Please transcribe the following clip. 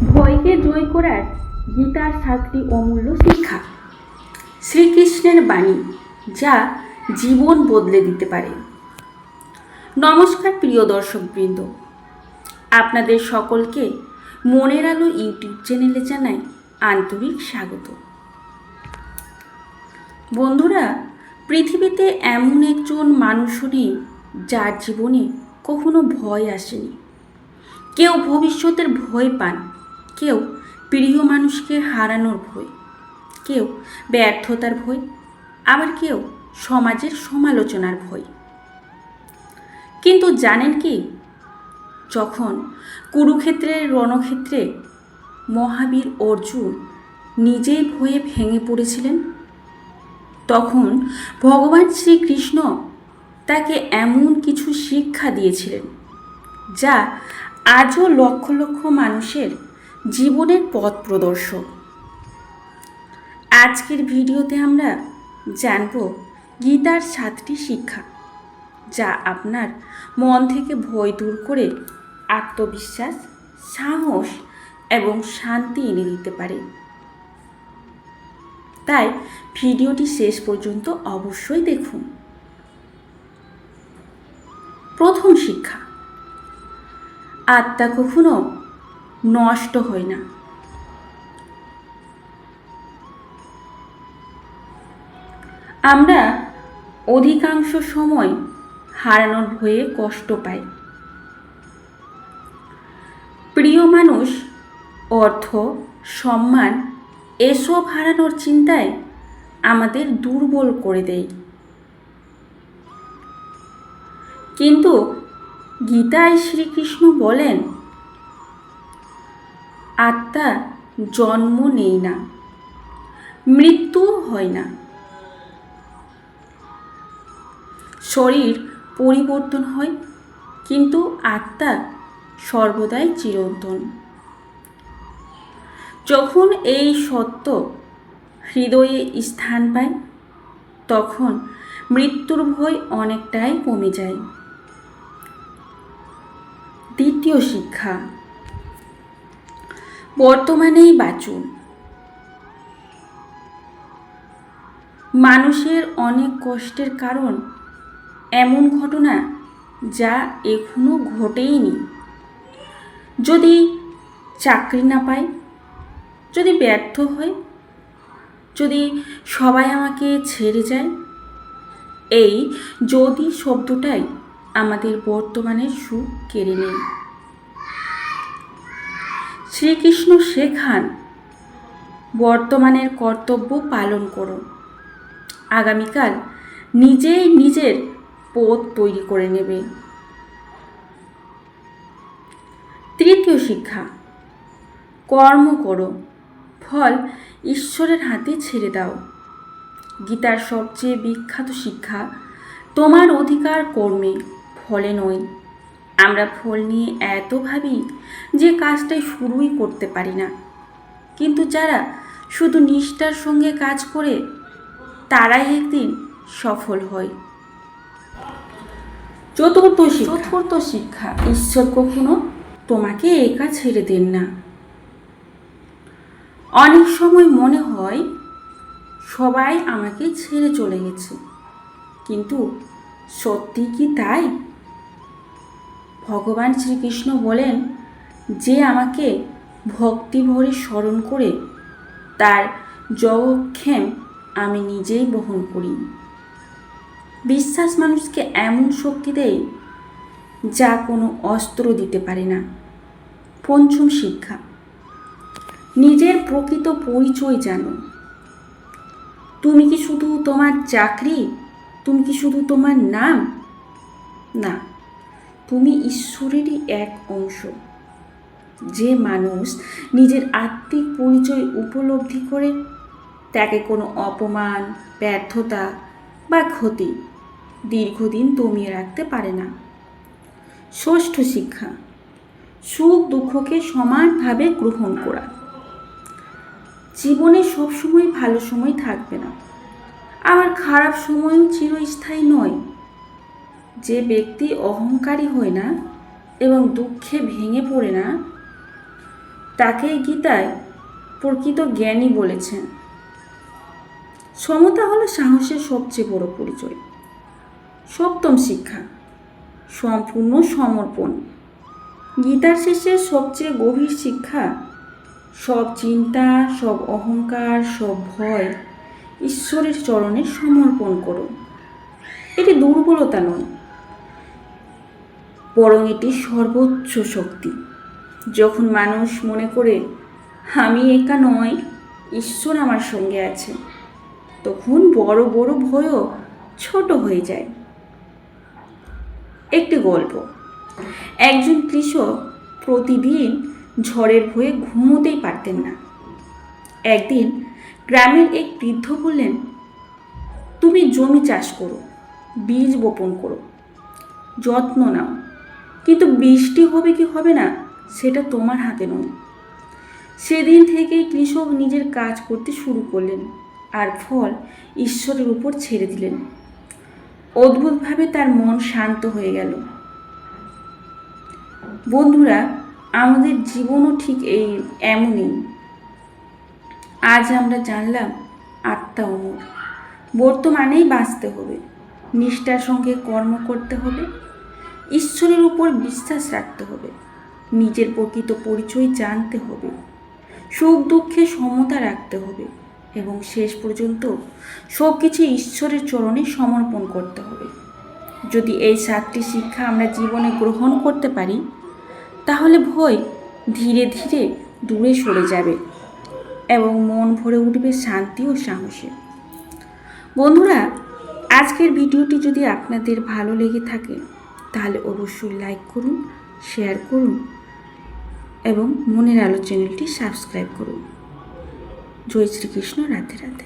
ভয়কে জয় করার গীতার 7টি অমূল্য শিক্ষা। শ্রীকৃষ্ণের বাণী যা জীবন বদলে দিতে পারে। নমস্কার প্রিয় দর্শকবৃন্দ, আপনাদের সকলকে মনের আলো ইউটিউব চ্যানেলে জানাই আন্তরিক স্বাগত। বন্ধুরা, পৃথিবীতে এমন একজন মানুষও নেই যার জীবনে কখনো ভয় আসেনি। কেউ ভবিষ্যতের ভয় পান, কেউ প্রিয় মানুষকে হারানোর ভয়, কেউ ব্যর্থতার ভয়, আবার কেউ সমাজের সমালোচনার ভয়। কিন্তু জানেন কি, যখন কুরুক্ষেত্রের রণক্ষেত্রে মহাবীর অর্জুন নিজেই ভয়ে ভেঙে পড়েছিলেন, তখন ভগবান শ্রীকৃষ্ণ তাকে এমন কিছু শিক্ষা দিয়েছিলেন যা আজও লক্ষ লক্ষ মানুষের জীবনের পথ প্রদর্শক। আজকের ভিডিওতে আমরা জানব গীতার 7টি শিক্ষা, যা আপনার মন থেকে ভয় দূর করে আত্মবিশ্বাস, সাহস এবং শান্তি এনে দিতে পারে। তাই ভিডিওটি শেষ পর্যন্ত অবশ্যই দেখুন। প্রথম শিক্ষা, আত্মা কখনো নষ্ট হয় না। আমরা অধিকাংশ সময় হারানোর ভয়ে কষ্ট পাই। প্রিয় মানুষ, অর্থ, সম্মান এসব হারানোর চিন্তায় আমাদের দুর্বল করে দেয়। কিন্তু গীতায় শ্রীকৃষ্ণ বলেন, আত্মা জন্ম নেয় না, মৃত্যু হয় না। শরীর পরিবর্তন হয়, কিন্তু আত্মা সর্বদাই চিরন্তন। যখন এই সত্য হৃদয়ে স্থান পায়, তখন মৃত্যুর ভয় অনেকটাই কমে যায়। দ্বিতীয় শিক্ষা, বর্তমানেই বাঁচুন। মানুষের অনেক কষ্টের কারণ এমন ঘটনা যা এখনো ঘটেইনি। যদি চাকরি না পাই, যদি ব্যর্থ হয়, যদি সবাই আমাকে ছেড়ে যায়, এই যদি শব্দটাই আমাদের বর্তমানের সুখ কেড়ে নেয়। শ্রীকৃষ্ণ শেখান, বর্তমানের কর্তব্য পালন করো, আগামীকাল নিজেই নিজের পথ তৈরি করে নেবে। তৃতীয় শিক্ষা, কর্ম করো, ফল ঈশ্বরের হাতে ছেড়ে দাও। গীতার সবচেয়ে বিখ্যাত শিক্ষা, তোমার অধিকার কর্মে, ফলে নয়। আমরা ফল নিয়ে এত ভাবি যে কাজটাই শুরুই করতে পারি না। কিন্তু যারা শুধু নিষ্ঠার সঙ্গে কাজ করে, তারাই একদিন সফল হয়। চতুর্থ শিক্ষা, ঈশ্বর কখনো তোমাকে একা ছেড়ে দেন না। অনেক সময় মনে হয় সবাই আমাকে ছেড়ে চলে গেছে, কিন্তু সত্যি কি তাই? ভগবান শ্রীকৃষ্ণ বলেন, যে আমাকে ভক্তি ভরে স্মরণ করে, তার যোগক্ষেম আমি নিজেই বহন করি। বিশ্বাস মানুষকে এমন শক্তি দেয় যা কোনো অস্ত্র দিতে পারে না। পঞ্চম শিক্ষা, নিজের প্রকৃত পরিচয় জানো। তুমি কি শুধু তোমার চাকরি, তুমি কি শুধু তোমার নাম? না, তুমি ঈশ্বরেরই এক অংশ। যে মানুষ নিজের আত্মিক পরিচয় উপলব্ধি করে, তাকে কোনো অপমান, ব্যর্থতা বা ক্ষতি দীর্ঘদিন দমিয়ে রাখতে পারে না। ষষ্ঠ শিক্ষা, সুখ দুঃখকে সমানভাবে গ্রহণ করা। জীবনে সবসময় ভালো সময় থাকবে না, আবার খারাপ সময়ও চিরস্থায়ী নয়। যে ব্যক্তি অহংকারী হয় না এবং দুঃখে ভেঙে পড়ে না, তাকেই গীতায় প্রকৃত জ্ঞানী বলেছেন। সমতা হলো সাহসের সবচেয়ে বড় পরিচয়। সপ্তম শিক্ষা, সম্পূর্ণ সমর্পণ। গীতার শেষে সবচেয়ে গভীর শিক্ষা, সব চিন্তা, সব অহংকার, সব ভয় ঈশ্বরের চরণে সমর্পণ করো। এটি দুর্বলতা নয়, বরং এটি সর্বোচ্চ শক্তি। যখন মানুষ মনে করে আমি একা নয়, ঈশ্বর আমার সঙ্গে আছে, তখন বড় বড় ভয়ও ছোট হয়ে যায়। একটি গল্প। একজন কৃষক প্রতিদিন ঝড়ের ভয়ে ঘুমোতেই পারতেন না। একদিন গ্রামের এক বৃদ্ধ বললেন, তুমি জমি চাষ করো, বীজ বপন করো, যত্ন নাও, কিন্তু বৃষ্টি হবে কি হবে না সেটা তোমার হাতে নয়। সেদিন থেকেই কৃষক নিজের কাজ করতে শুরু করলেন আর ফল ঈশ্বরের উপর ছেড়ে দিলেন। অদ্ভুতভাবে তার মন শান্ত হয়ে গেল। বন্ধুরা, আমাদের জীবনও ঠিক এমনই। আজ আমরা জানলাম আত্মা অমর। বর্তমানেই বাঁচতে হবে, নিষ্ঠার সঙ্গে কর্ম করতে হবে, ঈশ্বরের উপর বিশ্বাস রাখতে হবে, নিজের প্রকৃত পরিচয় জানতে হবে, সুখ দুঃখে সমতা রাখতে হবে এবং শেষ পর্যন্ত সব কিছু ঈশ্বরের চরণে সমর্পণ করতে হবে। যদি এই 7টি শিক্ষা আমরা জীবনে গ্রহণ করতে পারি, তাহলে ভয় ধীরে ধীরে দূরে সরে যাবে এবং মন ভরে উঠবে শান্তি ও সাহসে। বন্ধুরা, আজকের ভিডিওটি যদি আপনাদের ভালো লেগে থাকে তাহলে অবশ্যই লাইক করুন, শেয়ার করুন এবং মনের আলো চ্যানেলটি সাবস্ক্রাইব করুন। জয় শ্রীকৃষ্ণ। রাধে রাধে।